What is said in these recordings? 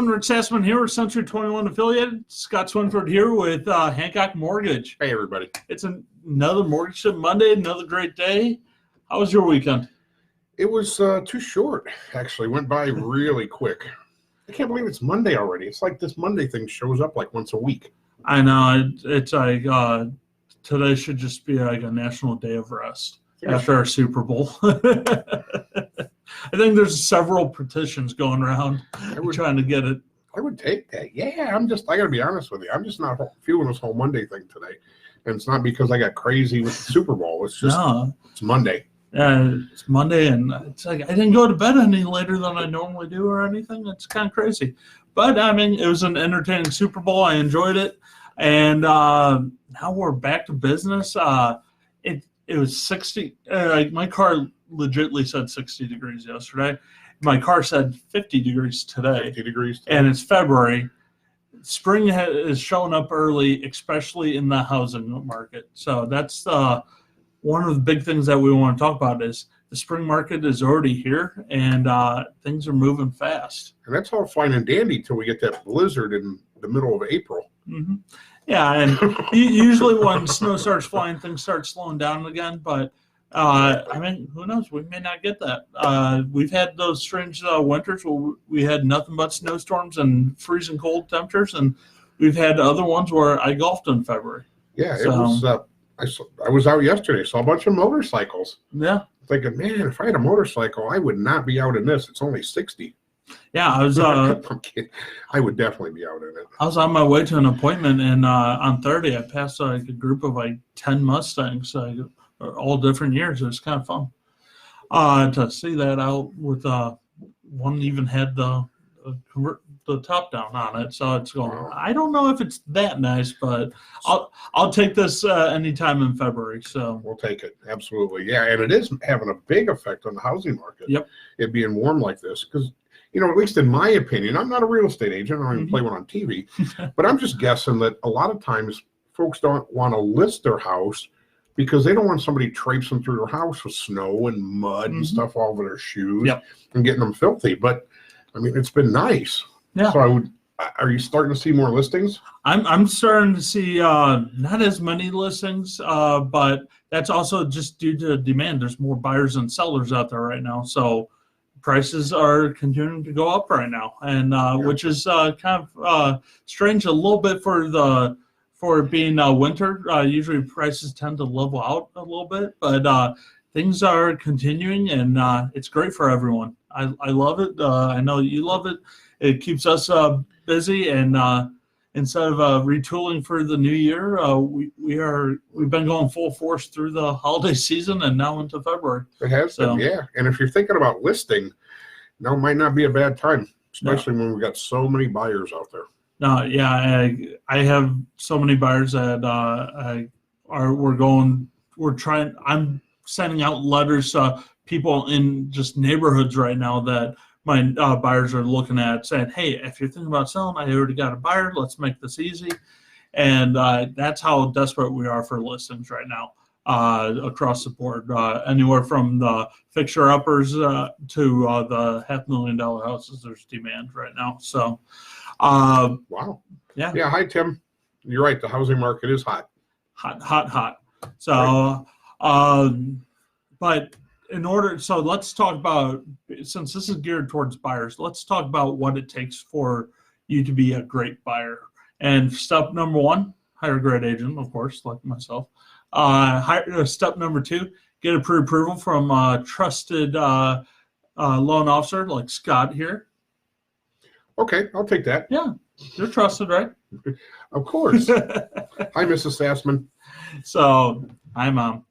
everyone. Rich Sassman here with Century 21 Affiliated. Scott Swinford here with Hancock Mortgage. Hey, everybody. It's another Mortgage Tip Monday, another great day. How was your weekend? It was too short, actually. Went by really quick. I can't believe it's Monday already. It's like this Monday thing shows up like once a week. I know. It's like today should just be like a national day of rest after our Super Bowl. I think there's several petitions going around trying to get it. I would take that. Yeah, I got to be honest with you. I'm just not feeling this whole Monday thing today. And it's not because I got crazy with the Super Bowl. It's just, It's Monday. It's Monday, and it's like I didn't go to bed any later than I normally do or anything. It's kind of crazy. But, I mean, it was an entertaining Super Bowl. I enjoyed it. And now we're back to business. It was 60. My car legitimately said 60 degrees yesterday. My car said 50 degrees today. 50 degrees today. And it's February. Spring is showing up early, especially in the housing market. So that's one of the big things that we want to talk about is the spring market is already here, and things are moving fast. And that's all fine and dandy till we get that blizzard in the middle of April. Mm-hmm. Yeah, and usually when snow starts flying, things start slowing down again. But, I mean, who knows? We may not get that. We've had those strange winters where we had nothing but snowstorms and freezing cold temperatures, and we've had other ones where I golfed in February. Yeah, it was. I was out yesterday, saw a bunch of motorcycles. Yeah. Thinking, man, if I had a motorcycle, I would not be out in this. It's only 60. Yeah, I was. I'm kidding. I would definitely be out in it. I was on my way to an appointment, and on 30, I passed like a group of like 10 Mustangs, all different years. It was kind of fun to see that out with one even had the top down on it, so it's going. Wow. I don't know if it's that nice, but I'll take this anytime in February. So we'll take it, absolutely. Yeah, and it is having a big effect on the housing market. Yep, it being warm like this because. At least in my opinion, I'm not a real estate agent. I don't even play one on TV. But I'm just guessing that a lot of times folks don't want to list their house because they don't want somebody traipsing through their house with snow and mud and stuff all over their shoes and getting them filthy. But, I mean, it's been nice. Yeah. So are you starting to see more listings? I'm starting to see not as many listings, but that's also just due to demand. There's more buyers and sellers out there right now. So prices are continuing to go up right now, and which is kind of strange a little bit for it being winter. Usually prices tend to level out a little bit, but things are continuing, and it's great for everyone. I love it. I know you love it. It keeps us busy, and instead of retooling for the new year, we've been going full force through the holiday season and now into February. It has been, yeah. And if you're thinking about listing, now might not be a bad time, especially when we've got so many buyers out there. No, yeah, I have so many buyers that I'm sending out letters to people in just neighborhoods right now that my buyers are looking at, saying, hey, if you're thinking about selling, I already got a buyer. Let's make this easy. And that's how desperate we are for listings right now across the board, anywhere from the fixer-uppers to the $500,000 houses. There's demand right now. So, wow. Yeah. Yeah, hi, Tim. You're right. The housing market is hot. Hot. So, but so let's talk about, since this is geared towards buyers, let's talk about what it takes for you to be a great buyer. And step number one, hire a great agent, of course, like myself. Step number two, get a pre-approval from a trusted loan officer like Scott here. Okay, I'll take that. Yeah, you're trusted, right? Of course. Hi, Mrs. Sassman. So, hi, Mom.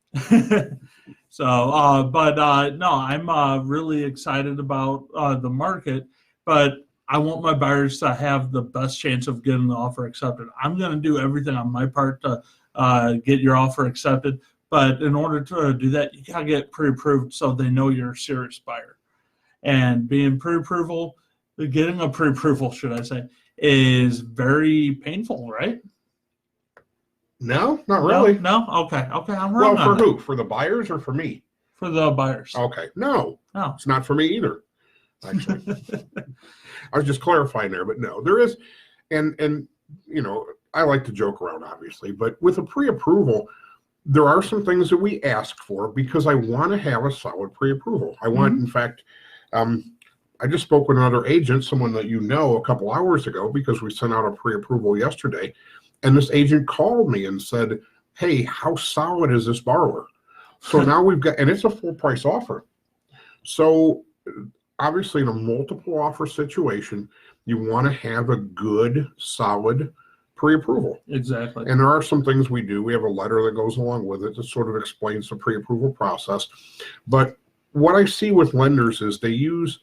So, no, I'm really excited about the market, but I want my buyers to have the best chance of getting the offer accepted. I'm going to do everything on my part to get your offer accepted, but in order to do that, you got to get pre-approved so they know you're a serious buyer. And being pre-approval, getting a pre-approval, should I say, is very painful, right? No, not really. No? Okay, I'm wrong. Well, for who? For the buyers or for me? For the buyers. Okay. No, it's not for me either. actually. I was just clarifying there, but no, there is, and you know, I like to joke around, obviously, but with a pre-approval, there are some things that we ask for because I want to have a solid pre-approval. I want, in fact, I just spoke with another agent, someone that you know, a couple hours ago, because we sent out a pre-approval yesterday, and this agent called me and said, hey, how solid is this borrower? So now we've got, and it's a full price offer. So obviously in a multiple offer situation, you want to have a good, solid pre-approval. Exactly. And there are some things we do. We have a letter that goes along with it that sort of explains the pre-approval process. But what I see with lenders is they use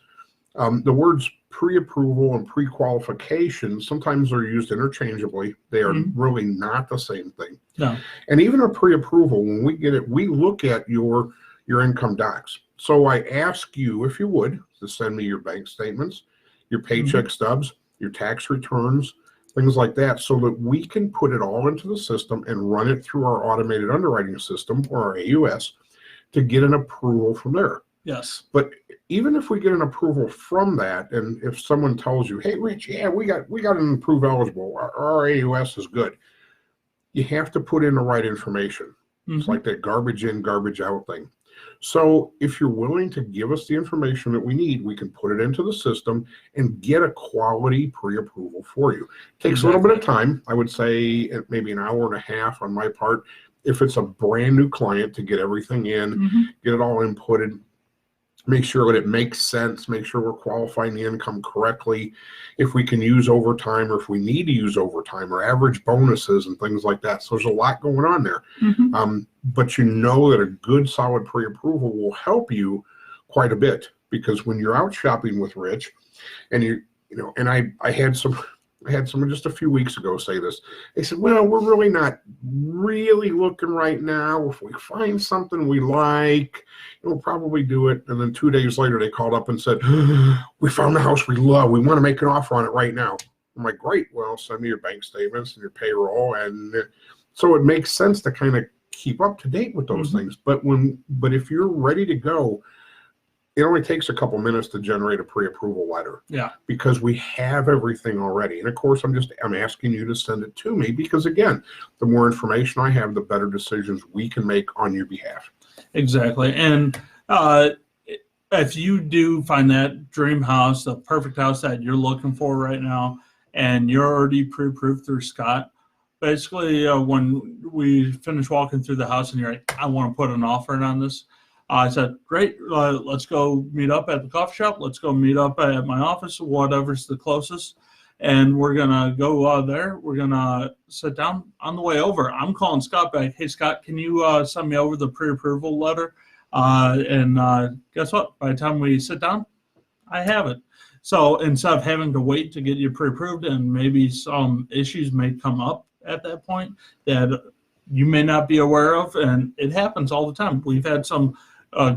the words pre-approval and pre-qualification. Sometimes they're used interchangeably. They are really not the same thing. No. And even a pre-approval, when we get it, we look at your income docs. So I ask you, if you would, to send me your bank statements, your paycheck stubs, your tax returns, things like that, so that we can put it all into the system and run it through our automated underwriting system, or our AUS, to get an approval from there. Yes. But even if we get an approval from that, and if someone tells you, hey, Rich, yeah, we got an approved eligible, our AUS is good, you have to put in the right information. It's like that garbage in, garbage out thing. So if you're willing to give us the information that we need, we can put it into the system and get a quality pre-approval for you. Takes a little bit of time. I would say maybe an hour and a half on my part. If it's a brand new client, to get everything in, get it all inputted, make sure that it makes sense, make sure we're qualifying the income correctly, if we can use overtime or if we need to use overtime, or average bonuses and things like that. So there's a lot going on there. But you know that a good solid pre-approval will help you quite a bit, because when you're out shopping with Rich, and you know, and I had someone just a few weeks ago say this. They said, well, we're really not really looking right now. If we find something we like, we'll probably do it. And then 2 days later, they called up and said, we found the house we love. We want to make an offer on it right now. I'm like, great. Well, send me your bank statements and your payroll. And so it makes sense to kind of keep up to date with those things. But if you're ready to go, it only takes a couple minutes to generate a pre-approval letter. Yeah. Because we have everything already. And of course, I'm asking you to send it to me, because again, the more information I have, the better decisions we can make on your behalf. Exactly. And if you do find that dream house, the perfect house that you're looking for right now, and you're already pre-approved through Scott, basically when we finish walking through the house and you're like, I want to put an offer in on this, I said, great, let's go meet up at the coffee shop. Let's go meet up at my office, whatever's the closest. And we're going to go there. We're going to sit down. On the way over, I'm calling Scott back. Hey, Scott, can you send me over the pre-approval letter? And guess what? By the time we sit down, I have it. So instead of having to wait to get you pre-approved, and maybe some issues may come up at that point that you may not be aware of, and it happens all the time. We've had some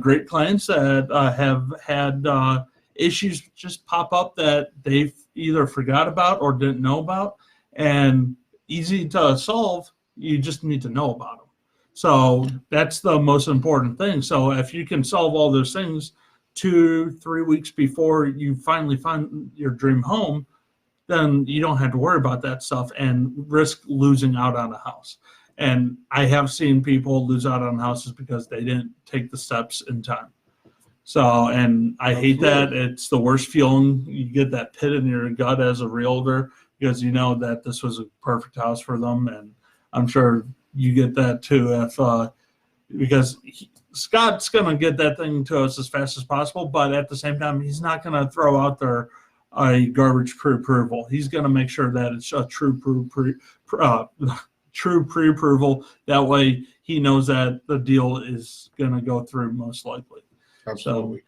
great clients that have had issues just pop up that they've either forgot about or didn't know about, and easy to solve. You just need to know about them. So that's the most important thing. So if you can solve all those things 2-3 weeks before you finally find your dream home, then you don't have to worry about that stuff and risk losing out on a house. And I have seen people lose out on houses because they didn't take the steps in time. So, and I hate that. It's the worst feeling. You get that pit in your gut as a realtor, because you know that this was a perfect house for them. And I'm sure you get that too, because Scott's going to get that thing to us as fast as possible. But at the same time, he's not going to throw out there a garbage pre-approval. He's going to make sure that it's a true pre-approval. That way he knows that the deal is going to go through most likely. Absolutely.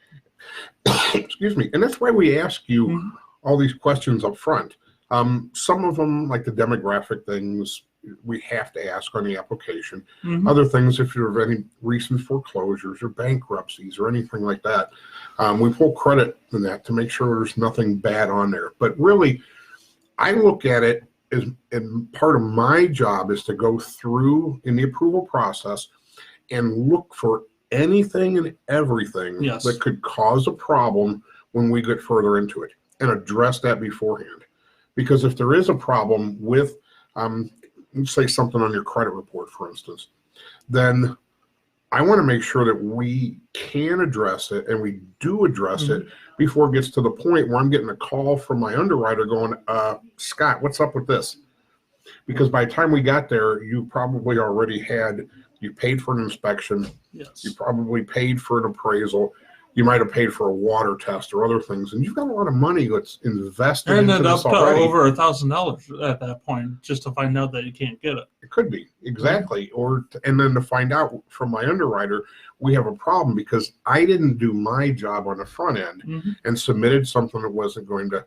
So, excuse me. And that's why we ask you all these questions up front. Some of them, like the demographic things, we have to ask on the application. Other things, if you have any recent foreclosures or bankruptcies or anything like that, we pull credit in that to make sure there's nothing bad on there. But really, I look at it as, and part of my job is to go through in the approval process and look for anything and everything that could cause a problem when we get further into it, and address that beforehand. Because if there is a problem with, let's say something on your credit report, for instance, then I want to make sure that we can address it, and we do address it before it gets to the point where I'm getting a call from my underwriter going, Scott, what's up with this? Because by the time we got there, you probably already you paid for an inspection. Yes. You probably paid for an appraisal. You might have paid for a water test or other things, and you've got a lot of money that's invested into this already. Over $1,000 at that point just to find out that you can't get it. It could be, exactly. And then to find out from my underwriter, we have a problem because I didn't do my job on the front end and submitted something that wasn't going to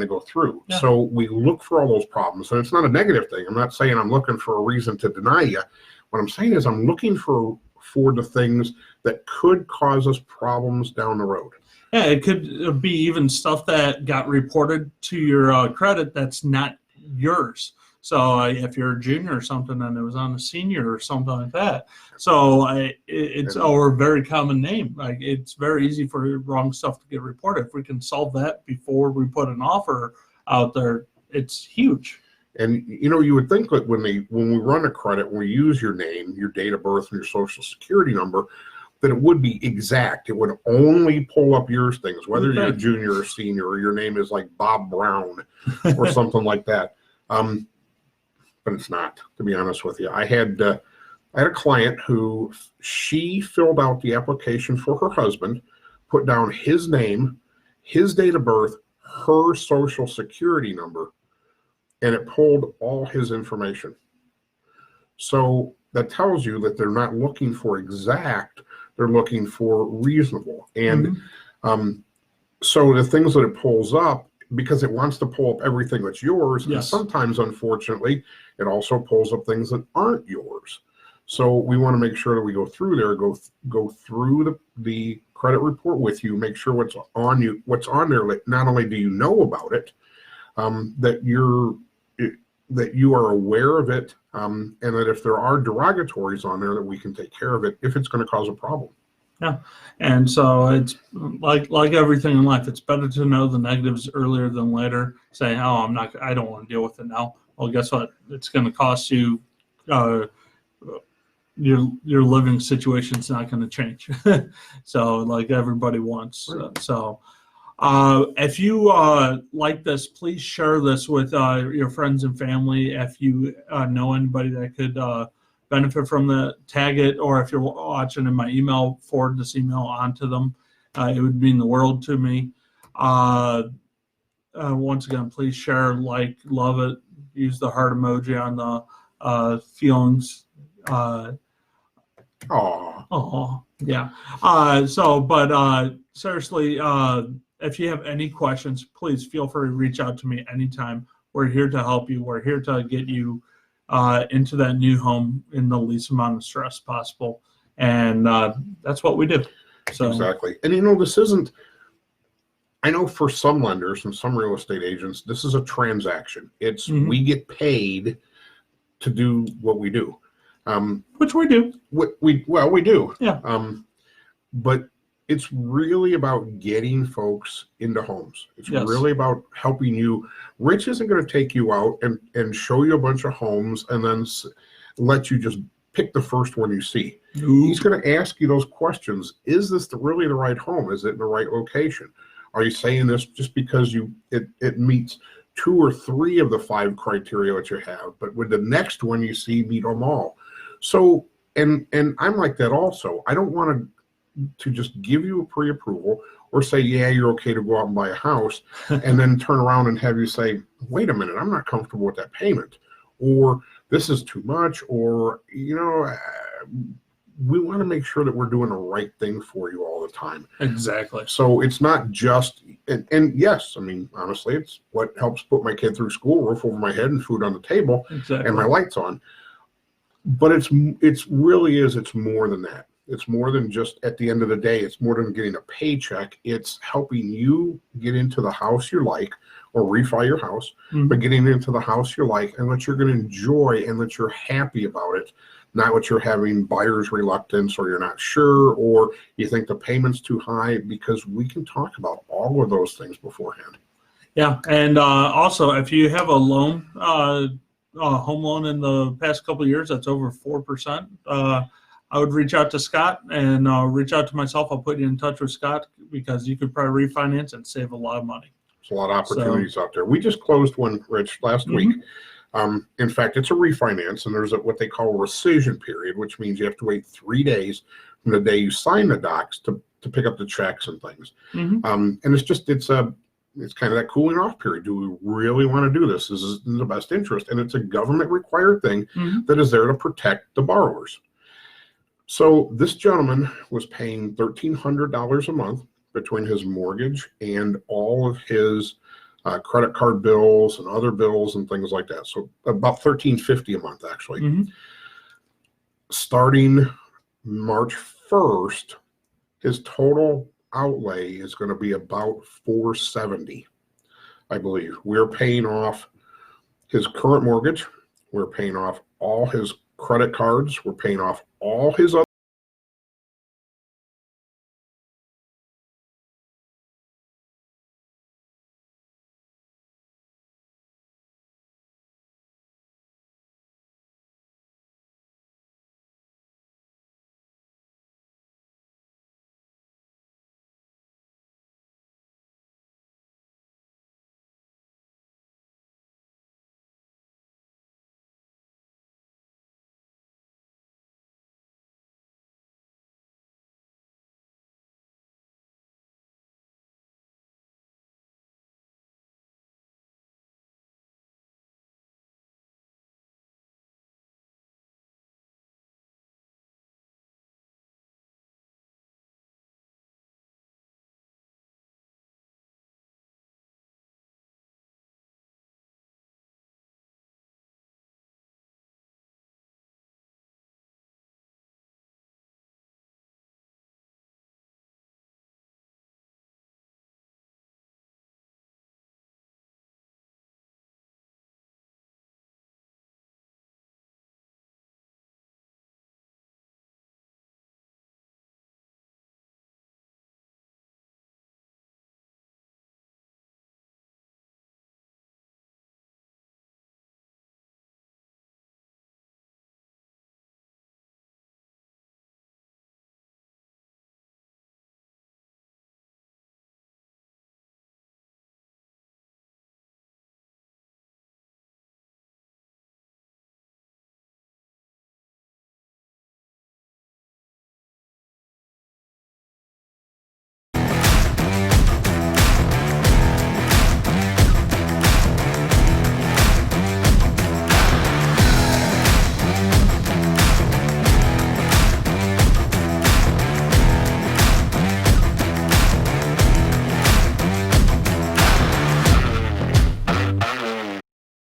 go through. Yeah. So we look for all those problems, and it's not a negative thing. I'm not saying I'm looking for a reason to deny you. What I'm saying is I'm looking for the things that could cause us problems down the road. Yeah, it could be even stuff that got reported to your credit that's not yours. So if you're a junior or something and it was on a senior or something like that. So it's our very common name. Like, it's very easy for wrong stuff to get reported. If we can solve that before we put an offer out there, it's huge. And, you would think that when we run a credit, when we use your name, your date of birth, and your social security number, that it would be exact. It would only pull up your things, whether you're a junior or senior, or your name is like Bob Brown or something like that. But it's not, to be honest with you. I had a client who, she filled out the application for her husband, put down his name, his date of birth, her social security number, and it pulled all his information. So that tells you that they're not looking for exact, they're looking for reasonable. And so the things that it pulls up, because it wants to pull up everything that's yours, and sometimes, unfortunately, it also pulls up things that aren't yours. So we want to make sure that we go through there, go through the credit report with you, make sure what's on there, like, not only do you know about it, that you are aware of it, and that if there are derogatories on there, that we can take care of it if it's going to cause a problem. Yeah, and so it's like everything in life. It's better to know the negatives earlier than later. Saying, "Oh, I don't want to deal with it now." Well, guess what? It's going to cost you. Your living situation's not going to change. So, like everybody wants. So. If you like this, please share this with your friends and family. If you know anybody that could benefit from the, tag it, or if you're watching in my email, forward this email on to them. It would mean the world to me. Once again, please share, like, love it. Use the heart emoji on the feelings. Yeah. Seriously, if you have any questions, please feel free to reach out to me anytime. We're here to help you. We're here to get you into that new home in the least amount of stress possible. And that's what we do. So exactly. And this isn't, I know for some lenders and some real estate agents, this is a transaction. It's we get paid to do what we do. Which we do. We do. Yeah. But it's really about getting folks into homes. It's really about helping you. Rich isn't going to take you out and show you a bunch of homes and then let you just pick the first one you see. He's going to ask you those questions. Is this really the right home? Is it in the right location? Are you saying this just because it meets 2 or 3 of the 5 criteria that you have, but with the next one you see meet them all? So, and I'm like that also. I don't want to just give you a pre-approval or say, yeah, you're okay to go out and buy a house, and then turn around and have you say, wait a minute, I'm not comfortable with that payment, or this is too much, or, we want to make sure that we're doing the right thing for you all the time. Exactly. So it's not just, and yes, I mean, honestly, it's what helps put my kid through school, roof over my head, and food on the table, and my lights on. But it's more than that. It's more than just, at the end of the day, it's more than getting a paycheck. It's helping you get into the house you like, or refi your house, but getting into the house you like and that you're going to enjoy and that you're happy about it, not what you're having buyer's reluctance, or you're not sure, or you think the payment's too high, because we can talk about all of those things beforehand. Yeah, and also if you have a loan, home loan in the past couple of years that's over 4%, I would reach out to Scott and reach out to myself. I'll put you in touch with Scott because you could probably refinance and save a lot of money. There's a lot of opportunities out there. We just closed one, Rich, last week. In fact, it's a refinance, and there's what they call a rescission period, which means you have to wait 3 days from the day you sign the docs to pick up the checks and things. And it's kind of that cooling off period. Do we really want to do this? This is in the best interest, and it's a government required thing that is there to protect the borrowers. So this gentleman was paying $1,300 a month between his mortgage and all of his credit card bills and other bills and things like that. So about $1,350 a month, actually. Starting March 1st, his total outlay is going to be about $470, I believe. We're paying off his current mortgage. We're paying off all his credit cards. We're paying off all his other